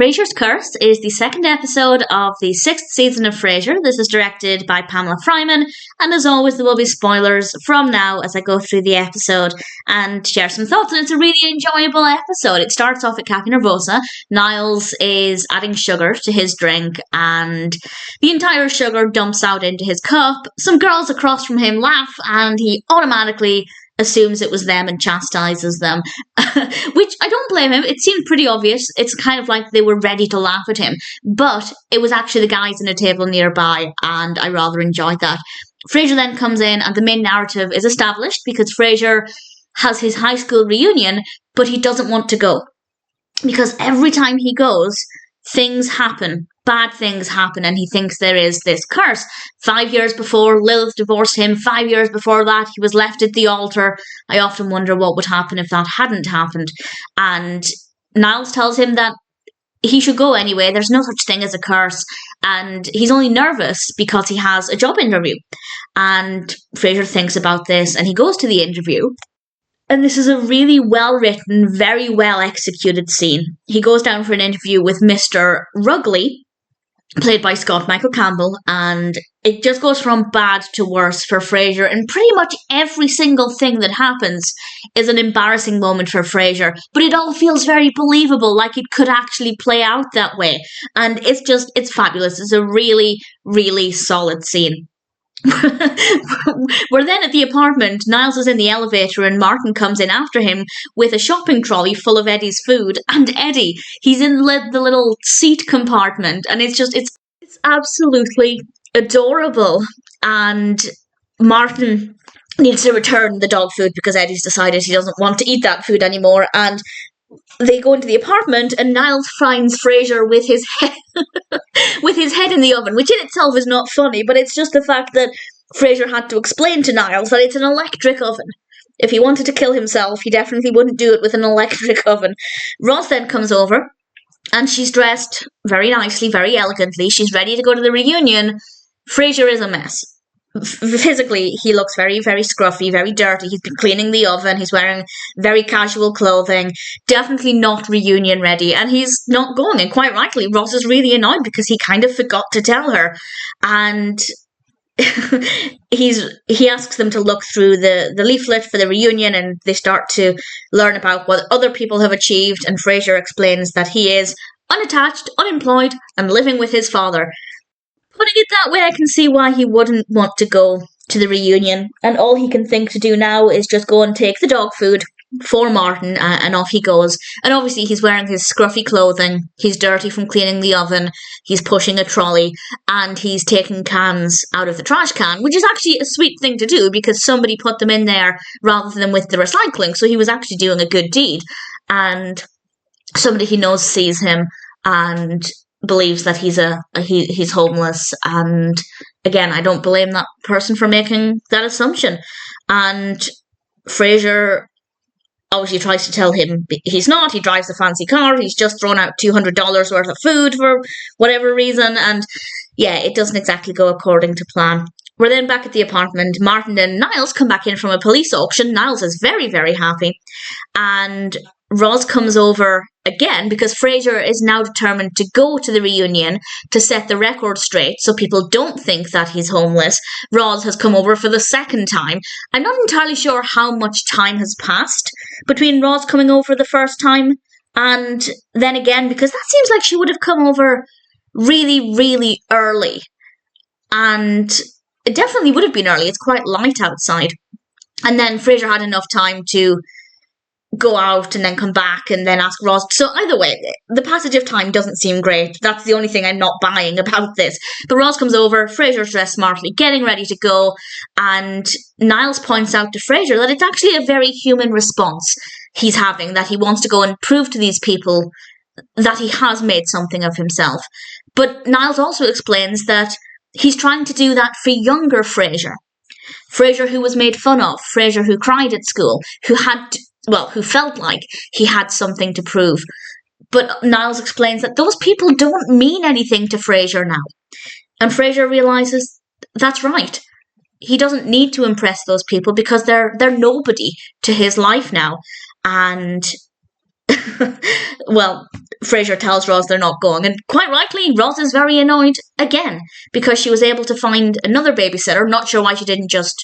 Frasier's Curse is the second episode of the 6th season of Frasier. This is directed by Pamela Fryman, and as always there will be spoilers from now as I go through the episode and share some thoughts, and it's a really enjoyable episode. It starts off at Cafe Nervosa. Niles is adding sugar to his drink and the entire sugar dumps out into his cup. Some girls across from him laugh and he automatically assumes it was them and chastises them, which I don't blame him. It seemed pretty obvious. It's kind of like they were ready to laugh at him, but it was actually the guys in a table nearby, and I rather enjoyed that. Frasier then comes in and the main narrative is established because Frasier has his high school reunion, but he doesn't want to go because every time he goes, things happen. Bad things happen, and he thinks there is this curse. 5 years before, Lilith divorced him. 5 years before that, he was left at the altar. I often wonder what would happen if that hadn't happened. And Niles tells him that he should go anyway. There's no such thing as a curse. And he's only nervous because he has a job interview. And Frasier thinks about this, and he goes to the interview. And this is a really well-written, very well-executed scene. He goes down for an interview with Mr. Rugley, played by Scott Michael Campbell, and it just goes from bad to worse for Frasier, and pretty much every single thing that happens is an embarrassing moment for Frasier, but it all feels very believable, like it could actually play out that way, and it's fabulous. It's a really, really solid scene. We're then at the apartment. Niles is in the elevator and Martin comes in after him with a shopping trolley full of Eddie's food, and Eddie, he's in the little seat compartment, and it's absolutely adorable. And Martin needs to return the dog food because Eddie's decided he doesn't want to eat that food anymore, and they go into the apartment and Niles finds Frasier with his head with his head in the oven, which in itself is not funny, but it's just the fact that Frasier had to explain to Niles that it's an electric oven. If he wanted to kill himself, he definitely wouldn't do it with an electric oven. Roz then comes over and she's dressed very nicely, very elegantly. She's ready to go to the reunion. Frasier is a mess. Physically, he looks very, very scruffy, very dirty. He's been cleaning the oven. He's wearing very casual clothing. Definitely not reunion ready. And he's not going. And quite rightly, Ross is really annoyed because he kind of forgot to tell her. And he asks them to look through the leaflet for the reunion, and they start to learn about what other people have achieved. And Frasier explains that he is unattached, unemployed, and living with his father. Putting it that way, I can see why he wouldn't want to go to the reunion, and all he can think to do now is just go and take the dog food for Martin, and off he goes. And obviously he's wearing his scruffy clothing, he's dirty from cleaning the oven, he's pushing a trolley, and he's taking cans out of the trash can, which is actually a sweet thing to do because somebody put them in there rather than with the recycling, so he was actually doing a good deed. And somebody he knows sees him and believes that he's homeless, and again, I don't blame that person for making that assumption. And Frasier obviously tries to tell him he's not. He drives a fancy car. He's just thrown out $200 worth of food for whatever reason, and yeah, it doesn't exactly go according to plan. We're then back at the apartment. Martin and Niles come back in from a police auction. Niles is very, very happy, and Roz comes over again because Frasier is now determined to go to the reunion to set the record straight so people don't think that he's homeless. Roz has come over for the second time. I'm not entirely sure how much time has passed between Roz coming over the first time and then again, because that seems like she would have come over really, really early. And it definitely would have been early. It's quite light outside. And then Frasier had enough time to go out and then come back and then ask Roz. So either way, the passage of time doesn't seem great. That's the only thing I'm not buying about this. But Roz comes over, Frasier's dressed smartly, getting ready to go, and Niles points out to Frasier that it's actually a very human response he's having, that he wants to go and prove to these people that he has made something of himself. But Niles also explains that he's trying to do that for younger Frasier. Frasier who was made fun of, Frasier who cried at school, who felt like he had something to prove. But Niles explains that those people don't mean anything to Frasier now. And Frasier realises that's right. He doesn't need to impress those people because they're nobody to his life now. And, well, Frasier tells Roz they're not going, and quite rightly, Roz is very annoyed again because she was able to find another babysitter. Not sure why she didn't just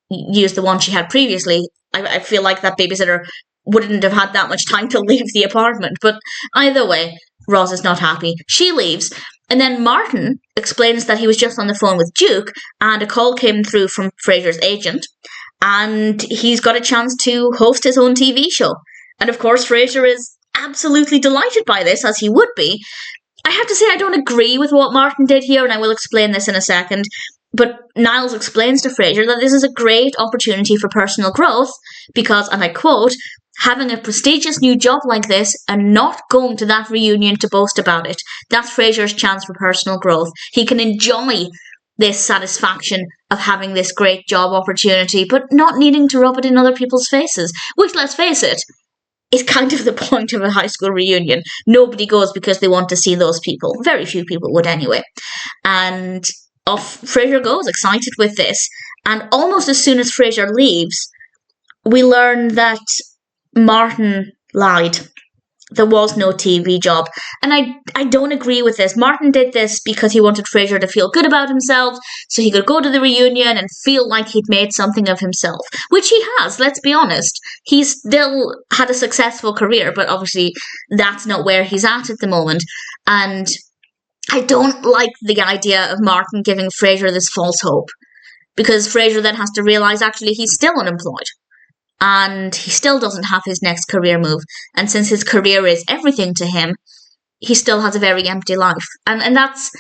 use the one she had previously. I feel like that babysitter wouldn't have had that much time to leave the apartment, but either way, Roz is not happy. She leaves, and then Martin explains that he was just on the phone with Duke, and a call came through from Frasier's agent, and he's got a chance to host his own TV show. And of course, Frasier is absolutely delighted by this, as he would be. I have to say I don't agree with what Martin did here, and I will explain this in a second. But Niles explains to Frasier that this is a great opportunity for personal growth because, and I quote, having a prestigious new job like this and not going to that reunion to boast about it. That's Frasier's chance for personal growth. He can enjoy this satisfaction of having this great job opportunity, but not needing to rub it in other people's faces, which, let's face it, is kind of the point of a high school reunion. Nobody goes because they want to see those people. Very few people would anyway. And off Frasier goes, excited with this. And almost as soon as Frasier leaves, we learn that Martin lied. There was no TV job. And I don't agree with this. Martin did this because he wanted Frasier to feel good about himself, so he could go to the reunion and feel like he'd made something of himself. Which he has, let's be honest. He's still had a successful career, but obviously that's not where he's at the moment. And I don't like the idea of Martin giving Frasier this false hope. Because Frasier then has to realise actually he's still unemployed. And he still doesn't have his next career move. And since his career is everything to him, he still has a very empty life. And that's...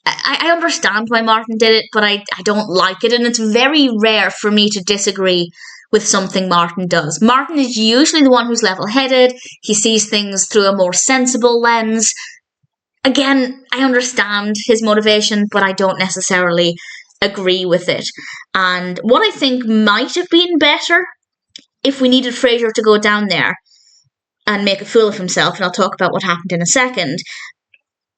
I understand why Martin did it, but I don't like it. And it's very rare for me to disagree with something Martin does. Martin is usually the one who's level-headed. He sees things through a more sensible lens. Again, I understand his motivation, but I don't necessarily agree with it. And what I think might have been better if we needed Frasier to go down there and make a fool of himself, and I'll talk about what happened in a second,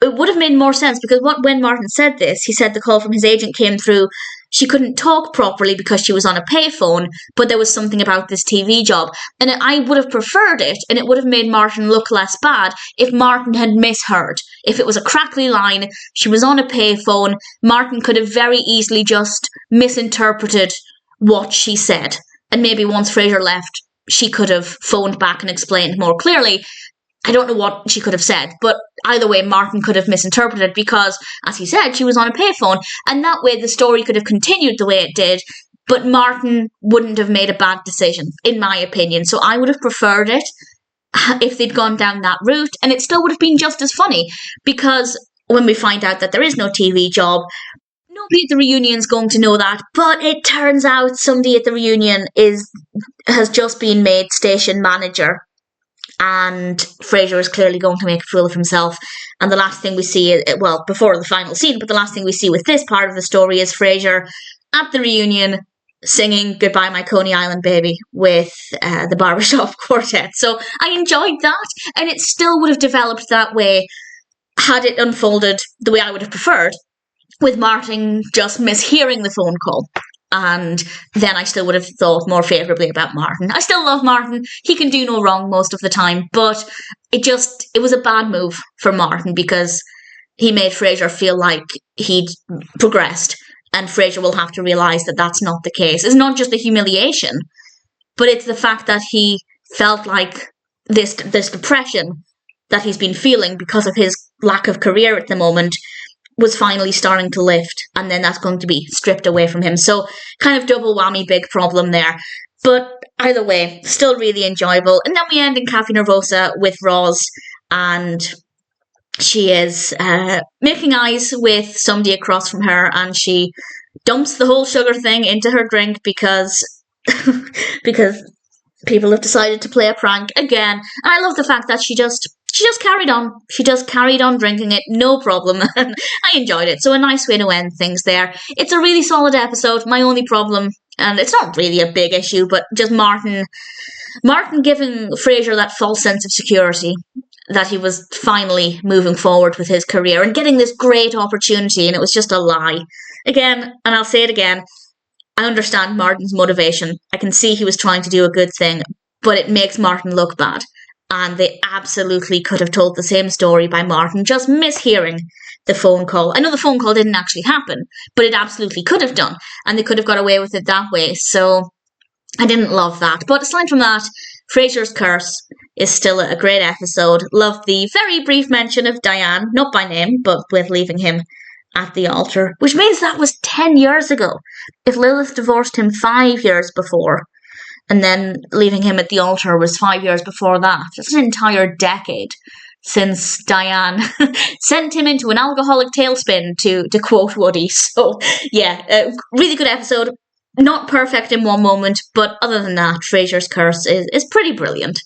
it would have made more sense because when Martin said this, he said the call from his agent came through. She couldn't talk properly because she was on a payphone, but there was something about this TV job. And I would have preferred it, and it would have made Martin look less bad if Martin had misheard. If it was a crackly line, she was on a payphone, Martin could have very easily just misinterpreted what she said. And maybe once Frasier left, she could have phoned back and explained more clearly. I don't know what she could have said, but either way, Martin could have misinterpreted because, as he said, she was on a payphone, and that way the story could have continued the way it did, but Martin wouldn't have made a bad decision, in my opinion. So I would have preferred it if they'd gone down that route, and it still would have been just as funny, because when we find out that there is no TV job, nobody at the reunion's going to know that, but it turns out somebody at the reunion has just been made station manager, and Frasier is clearly going to make a fool of himself. And the last thing we see, well, before the final scene, but the last thing we see with this part of the story is Frasier at the reunion singing Goodbye My Coney Island Baby with the Barbershop Quartet. So I enjoyed that, and it still would have developed that way had it unfolded the way I would have preferred, with Martin just mishearing the phone call. And then I still would have thought more favourably about Martin. I still love Martin. He can do no wrong most of the time. But it was a bad move for Martin because he made Frasier feel like he'd progressed. And Frasier will have to realise that that's not the case. It's not just the humiliation, but it's the fact that he felt like this depression that he's been feeling because of his lack of career at the moment was finally starting to lift, and then that's going to be stripped away from him. So kind of double whammy, big problem there. But either way, still really enjoyable. And then we end in Cafe Nervosa with Roz, and she is making eyes with somebody across from her, and she dumps the whole sugar thing into her drink because people have decided to play a prank again. And I love the fact that she just carried on. She just carried on drinking it, no problem. And I enjoyed it. So a nice way to end things there. It's a really solid episode. My only problem, and it's not really a big issue, but just Martin giving Frasier that false sense of security that he was finally moving forward with his career and getting this great opportunity, and it was just a lie. Again, and I'll say it again, I understand Martin's motivation. I can see he was trying to do a good thing, but it makes Martin look bad. and they absolutely could have told the same story by Martin just mishearing the phone call. I know the phone call didn't actually happen, but it absolutely could have done, and they could have got away with it that way. So I didn't love that. But aside from that, Frasier's Curse is still a great episode. Loved the very brief mention of Diane, not by name, but with leaving him at the altar, which means that was 10 years ago. If Lilith divorced him 5 years before, and then leaving him at the altar was 5 years before that, that's an entire decade since Diane sent him into an alcoholic tailspin, to quote Woody. So, yeah, a really good episode. Not perfect in one moment, but other than that, Frasier's Curse is pretty brilliant.